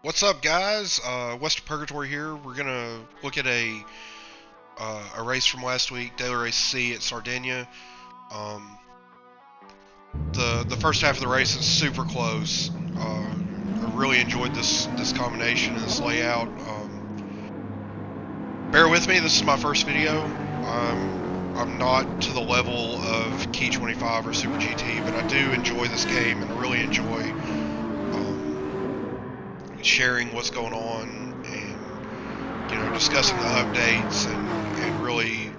What's up, guys? West of Purgatory here. We're gonna look at a race from last week, Daily Race C at Sardegna. Um, the first half of the race is super close. I really enjoyed this combination and this layout. Bear with me. This is my first video. I'm not to the level of Key 25 or Super GT, but I do enjoy this game and I really enjoy sharing what's going on and discussing the updates and really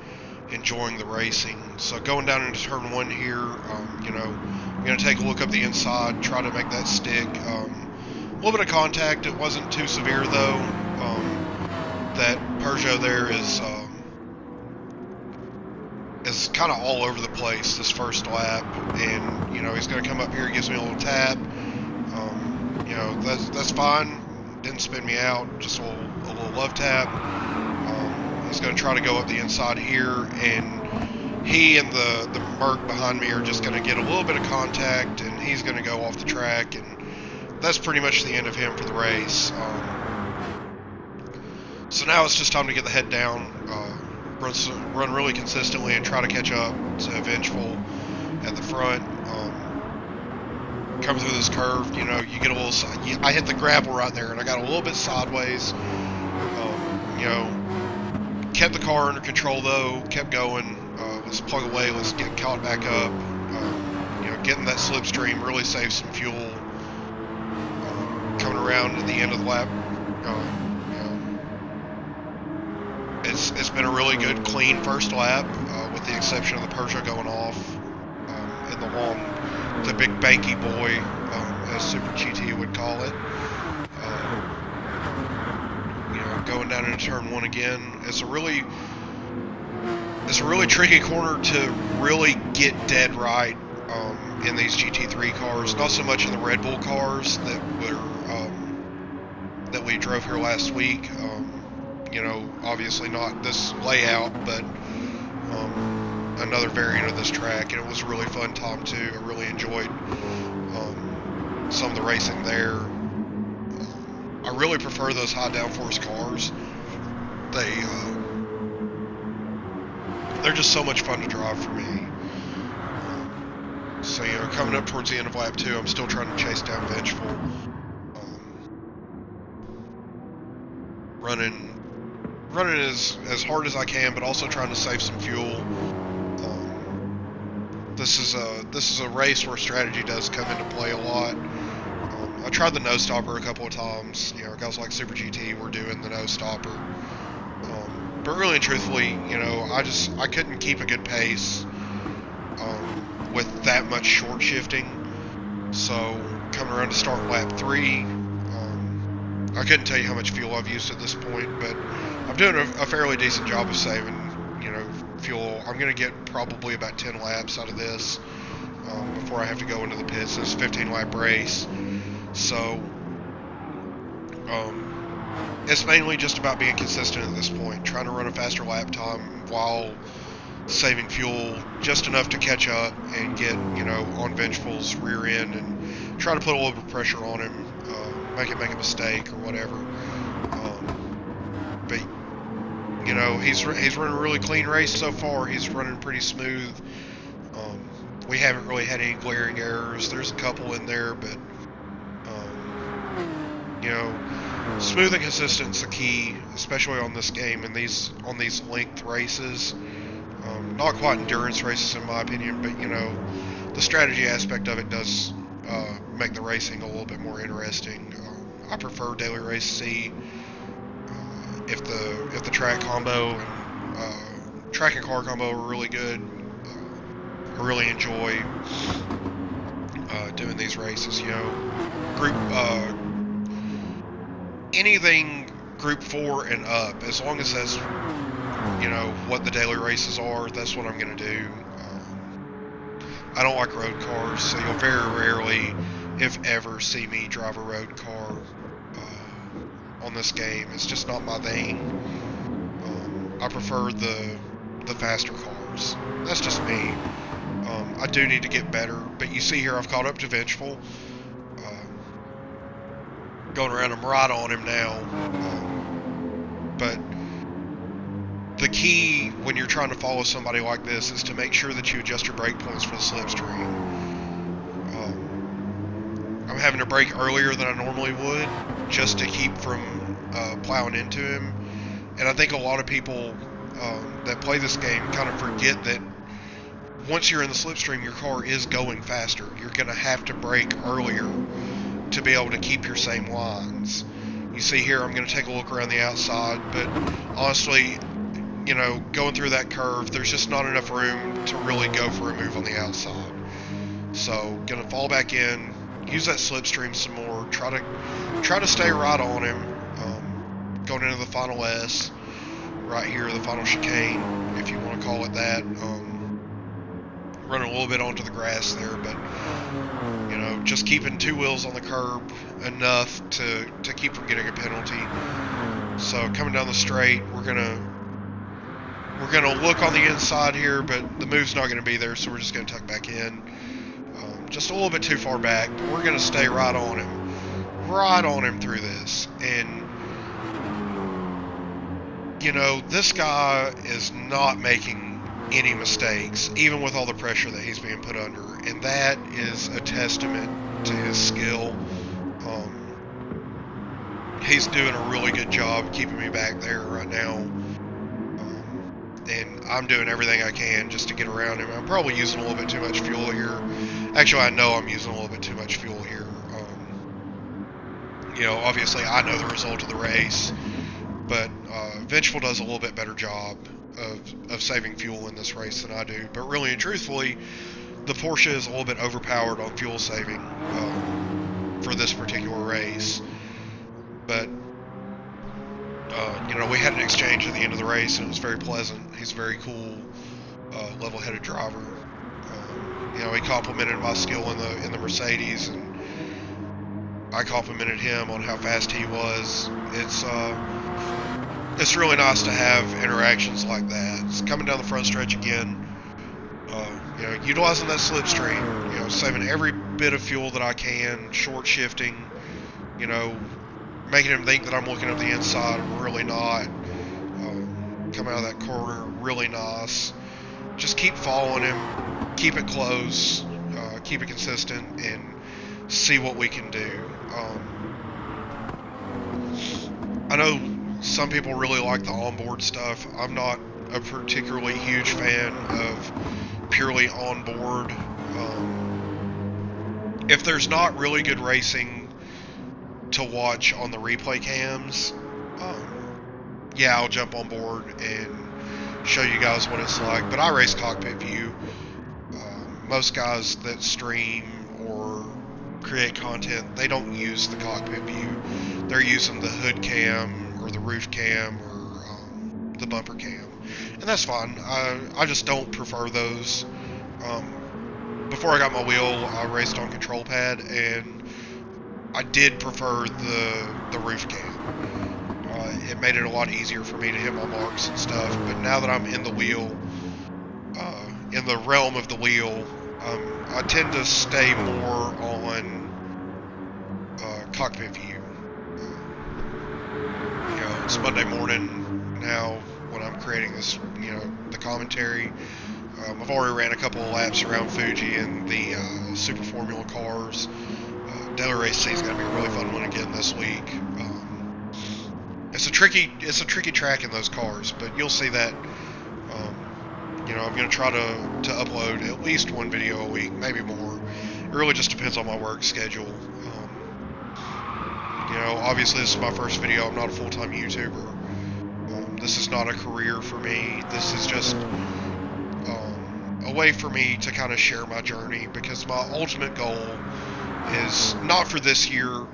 enjoying the racing. So going down into turn one here, I'm going to take a look up the inside, try to make that stick. A little bit of contact. It wasn't too severe though. That Peugeot there is kind of all over the place this first lap, and he's going to come up here, gives me a little tap. That's fine. Didn't spin me out. Just a little love tap. He's going to try to go up the inside here, and he and the Merc behind me are just going to get a little bit of contact, and he's going to go off the track, and that's pretty much the end of him for the race. So now it's just time to get the head down, run really consistently, and try to catch up to Vengeful at the front. Come through this curve, you get a little. I hit the gravel right there, and I got a little bit sideways. Kept the car under control though. Kept going. Let's plug away. Let's get caught back up. Getting that slipstream really saves some fuel. Coming around at the end of the lap. It's been a really good, clean first lap, with the exception of the Peugeot going off in the big banky boy, as Super GT would call it. Going down into turn one again. It's a really tricky corner to really get dead right in these GT3 cars. Not so much in the Red Bull cars that we drove here last week. Obviously not this layout, but another variant of this track, and it was a really fun time too. I really enjoyed some of the racing there. I really prefer those high downforce cars. They're just so much fun to drive for me. So coming up towards the end of lap 2, I'm still trying to chase down Vengeful. Running as hard as I can, but also trying to save some fuel. This is a race where strategy does come into play a lot. I tried the no stopper a couple of times. Guys like Super GT were doing the no stopper, but really and truthfully, I couldn't keep a good pace with that much short shifting. So coming around to start lap 3. I couldn't tell you how much fuel I've used at this point, but I'm doing a fairly decent job of saving, fuel. I'm going to get probably about 10 laps out of this before I have to go into the pits. This is a 15-lap race, so it's mainly just about being consistent at this point, trying to run a faster lap time while saving fuel just enough to catch up and get, on Vengeful's rear end and try to put a little bit of pressure on him. Make a mistake or whatever. But he's running a really clean race so far. He's running pretty smooth. We haven't really had any glaring errors. There's a couple in there, but smooth and consistent is the key, especially on this game and on these length races. Not quite endurance races in my opinion, but the strategy aspect of it does make the racing a little bit more interesting. I prefer Daily Race C. If the track combo and track and car combo are really good, I really enjoy doing these races. Group anything Group 4 and up, as long as that's what the daily races are, that's what I'm gonna do. I don't like road cars, so you'll very rarely, if ever, see me drive a road car on this game. It's just not my vein. I prefer the faster cars. That's just me. I do need to get better, but you see here I've caught up to Vengeful. Going around, I'm right on him now. But the key when you're trying to follow somebody like this is to make sure that you adjust your brake points for the slipstream. I'm having to brake earlier than I normally would just to keep from plowing into him. And I think a lot of people that play this game kind of forget that once you're in the slipstream, your car is going faster. You're going to have to brake earlier to be able to keep your same lines. You see here, I'm going to take a look around the outside, but honestly, you know, going through that curve, there's just not enough room to really go for a move on the outside. So, going to fall back in, use that slipstream some more, try to stay right on him, going into the final S, right here, the final chicane, if you want to call it that. Running a little bit onto the grass there, but you know, just keeping two wheels on the curb enough to keep from getting a penalty. So coming down the straight, we're gonna look on the inside here, but the move's not gonna be there, so we're just gonna tuck back in, just a little bit too far back. But we're gonna stay right on him through this. And you know, this guy is not making any mistakes, even with all the pressure that he's being put under, and that is a testament to his skill. He's doing a really good job keeping me back there right now, and I'm doing everything I can just to get around him. I'm probably using a little bit too much fuel here. Actually, I know I'm using a little bit too much fuel here. You know, obviously I know the result of the race, but Vengeful does a little bit better job of saving fuel in this race than I do. But really and truthfully, the Porsche is a little bit overpowered on fuel saving for this particular race. But you know, we had an exchange at the end of the race, and it was very pleasant. He's a very cool, level-headed driver. You know, he complimented my skill in the Mercedes, and I complimented him on how fast he was. It's really nice to have interactions like that. It's coming down the front stretch again, you know, utilizing that slipstream, you know, saving every bit of fuel that I can, short shifting, you know, making him think that I'm looking up the inside. I'm really not. Coming out of that corner, really nice. Just keep following him, keep it close, keep it consistent, and see what we can do. I know some people really like the onboard stuff. I'm not a particularly huge fan of purely onboard. If there's not really good racing to watch on the replay cams, yeah, I'll jump on board and show you guys what it's like. But I race cockpit view. Most guys that stream or create content, they don't use the cockpit view. They're using the hood cam or the roof cam or the bumper cam, and that's fine. I just don't prefer those. Before I got my wheel, I raced on control pad, and I did prefer the roof cam. It made it a lot easier for me to hit my marks and stuff. But now that I'm in the wheel, in the realm of the wheel, I tend to stay more on cockpit view. You know, it's Monday morning now when I'm creating this, you know, the commentary. I've already ran a couple of laps around Fuji and the Super Formula cars. Daily Race C is going to be a really fun one again this week. It's a tricky track in those cars, but you'll see that. You know, I'm going to try to upload at least one video a week, maybe more. It really just depends on my work schedule. You know, obviously this is my first video. I'm not a full-time YouTuber. This is not a career for me. This is just a way for me to kind of share my journey, because my ultimate goal is not for this year,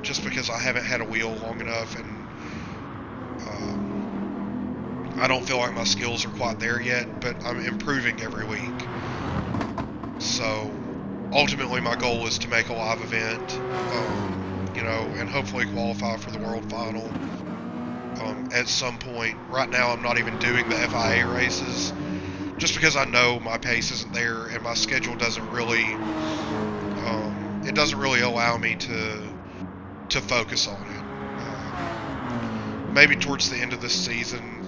just because I haven't had a wheel long enough, and I don't feel like my skills are quite there yet, but I'm improving every week. So ultimately my goal is to make a live event, you know, and hopefully qualify for the world final at some point. Right now I'm not even doing the FIA races, just because I know my pace isn't there, and my schedule doesn't really, it doesn't really allow me to to focus on it. Maybe towards the end of this season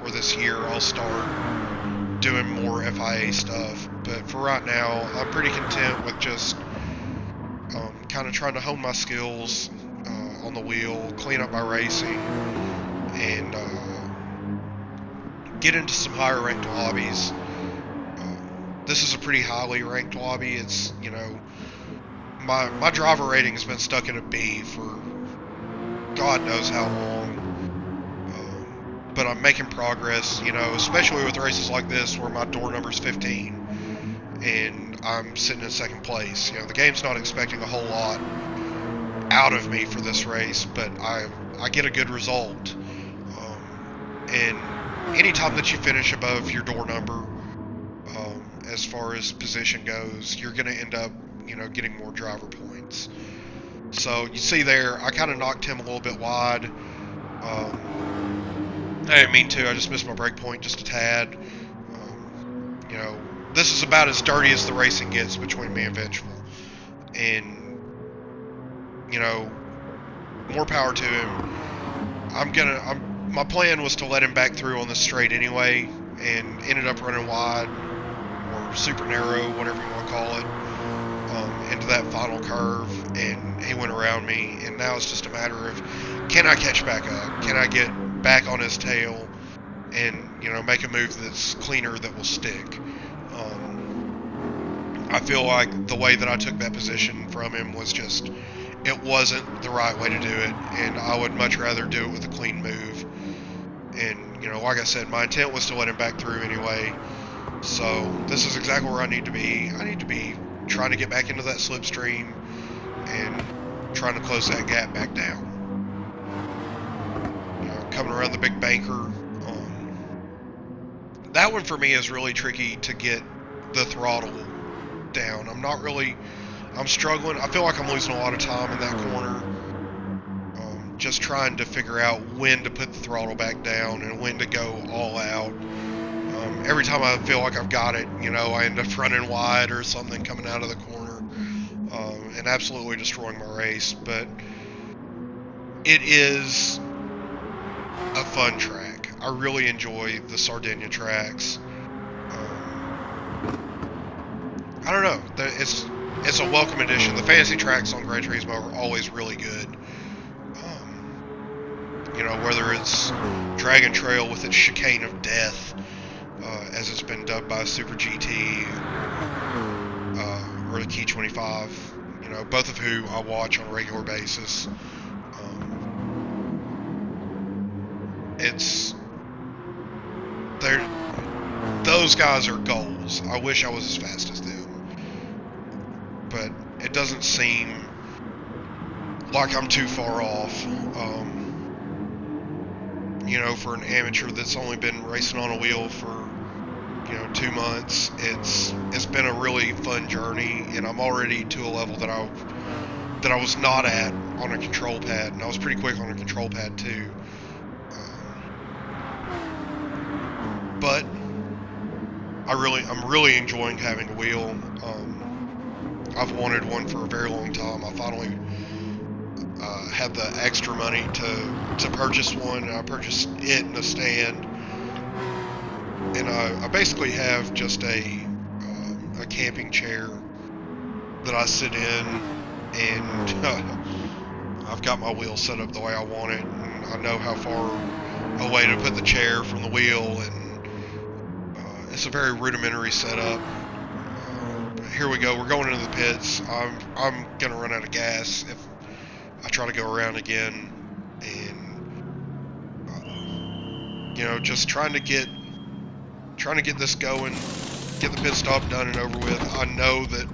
or this year, I'll start doing more FIA stuff. But for right now, I'm pretty content with just kind of trying to hone my skills on the wheel, clean up my racing, and get into some higher ranked lobbies. This is a pretty highly ranked lobby. It's, you know, my driver rating has been stuck at a B for God knows how long. But I'm making progress, you know, especially with races like this where my door number's 15 and I'm sitting in second place. You know, the game's not expecting a whole lot out of me for this race, but I get a good result. And anytime that you finish above your door number, as far as position goes, you're going to end up, you know, getting more driver points. So you see there, I kind of knocked him a little bit wide. I didn't mean to. I just missed my break point just a tad. You know, this is about as dirty as the racing gets between me and Vengeful. And, you know, more power to him. My plan was to let him back through on the straight anyway, and ended up running wide, or super narrow, whatever you want to call it, into that final curve, and he went around me, and now it's just a matter of, can I catch back up? Can I get back on his tail and, you know, make a move that's cleaner, that will stick? I feel like the way that I took that position from him was just, it wasn't the right way to do it, and I would much rather do it with a clean move. And, you know, like I said, my intent was to let him back through anyway, so this is exactly where I need to be. I need to be trying to get back into that slipstream and trying to close that gap back down. You know, coming around the big banker, that one for me is really tricky to get the throttle down. I'm struggling. I feel like I'm losing a lot of time in that corner, just trying to figure out when to put the throttle back down and when to go all out. Every time I feel like I've got it, you know, I end up running wide or something coming out of the corner, and absolutely destroying my race. But it is a fun track. I really enjoy the Sardegna tracks. I don't know. It's a welcome addition. The fantasy tracks on Gran Turismo are always really good. You know, whether it's Dragon Trail with its chicane of death, as it's been dubbed by Super GT, or the Key 25, you know, both of who I watch on a regular basis. Those guys are goals. I wish I was as fast as them, but it doesn't seem like I'm too far off. You know, for an amateur that's only been racing on a wheel for, you know, 2 months, it's been a really fun journey, and I'm already to a level that I was not at on a control pad, and I was pretty quick on a control pad too. But I'm really enjoying having a wheel. I've wanted one for a very long time. I finally had the extra money to purchase one, and I purchased it and a stand. And I basically have just a camping chair that I sit in, and I've got my wheel set up the way I want it, and I know how far away to put the chair from the wheel, and it's a very rudimentary setup. Here we go. We're going into the pits. I'm gonna run out of gas if I try to go around again, and you know, just trying to get this going, get the pit stop done and over with. I know that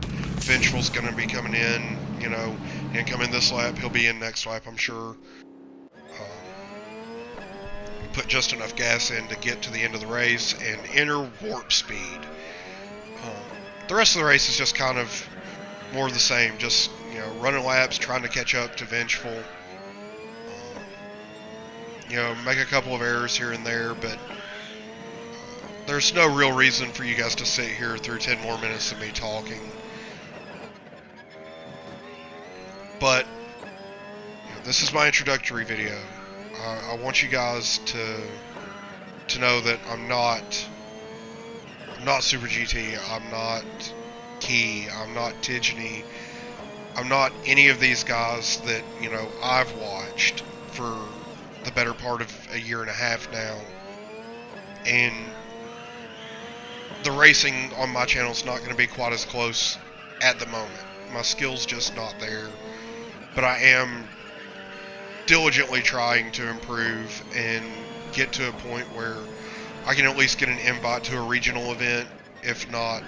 Vengeful's gonna be coming in. You know, he didn't come in this lap. He'll be in next lap, I'm sure. Put just enough gas in to get to the end of the race and enter warp speed. The rest of the race is just kind of more of the same, just, you know, running laps, trying to catch up to Vengeful. You know, make a couple of errors here and there, but there's no real reason for you guys to sit here through 10 more minutes of me talking. But this is my introductory video. I want you guys to know that I'm not Super GT, I'm not Key, I'm not Tigeny, I'm not any of these guys that, you know, I've watched for the better part of a year and a half now. And the racing on my channel is not going to be quite as close at the moment. My skill's just not there. But I am diligently trying to improve and get to a point where I can at least get an invite to a regional event, if not,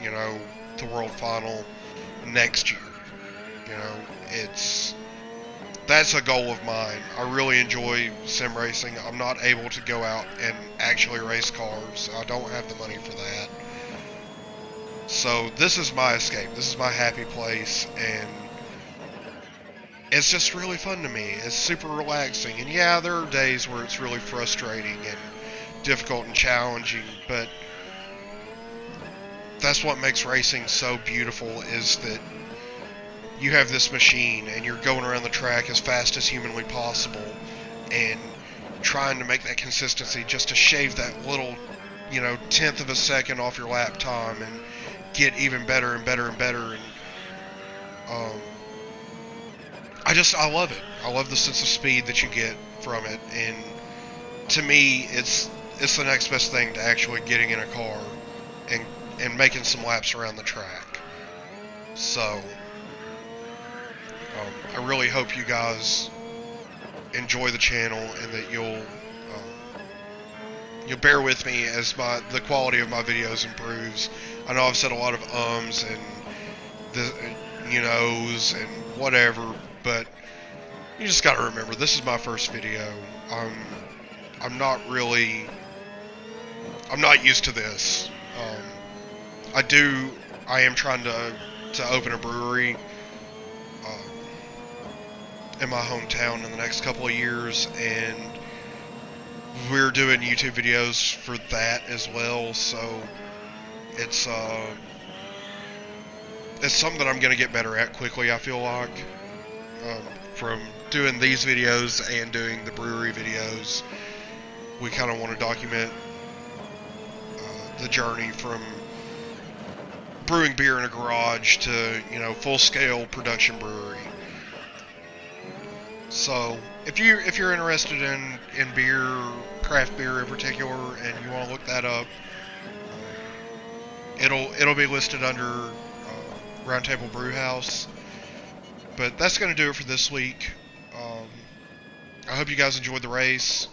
you know, the World Final next year. You know, that's a goal of mine. I really enjoy sim racing. I'm not able to go out and actually race cars. I don't have the money for that. So this is my escape. This is my happy place, and it's just really fun to me. It's super relaxing. And yeah, there are days where it's really frustrating and difficult and challenging, but that's what makes racing so beautiful, is that you have this machine and you're going around the track as fast as humanly possible and trying to make that consistency just to shave that little, you know, tenth of a second off your lap time and get even better and better and better. And I love it. I love the sense of speed that you get from it, and to me it's the next best thing to actually getting in a car and making some laps around the track. So I really hope you guys enjoy the channel and that you'll bear with me as the quality of my videos improves. I know I've said a lot of ums and the you knows and whatever, but you just gotta remember, this is my first video. I'm not used to this. I am trying to open a brewery in my hometown in the next couple of years, and we're doing YouTube videos for that as well, so it's something that I'm going to get better at quickly, I feel like, from doing these videos and doing the brewery videos. We kind of want to document the journey from brewing beer in a garage to, you know, full-scale production brewery. So if you're interested in beer, craft beer in particular, and you want to look that up, it'll be listed under Roundtable Brewhouse. But that's going to do it for this week. I hope you guys enjoyed the race.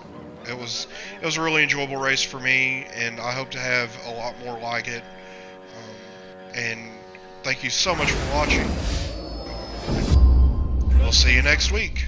It was a really enjoyable race for me, and I hope to have a lot more like it. And thank you so much for watching. We'll see you next week.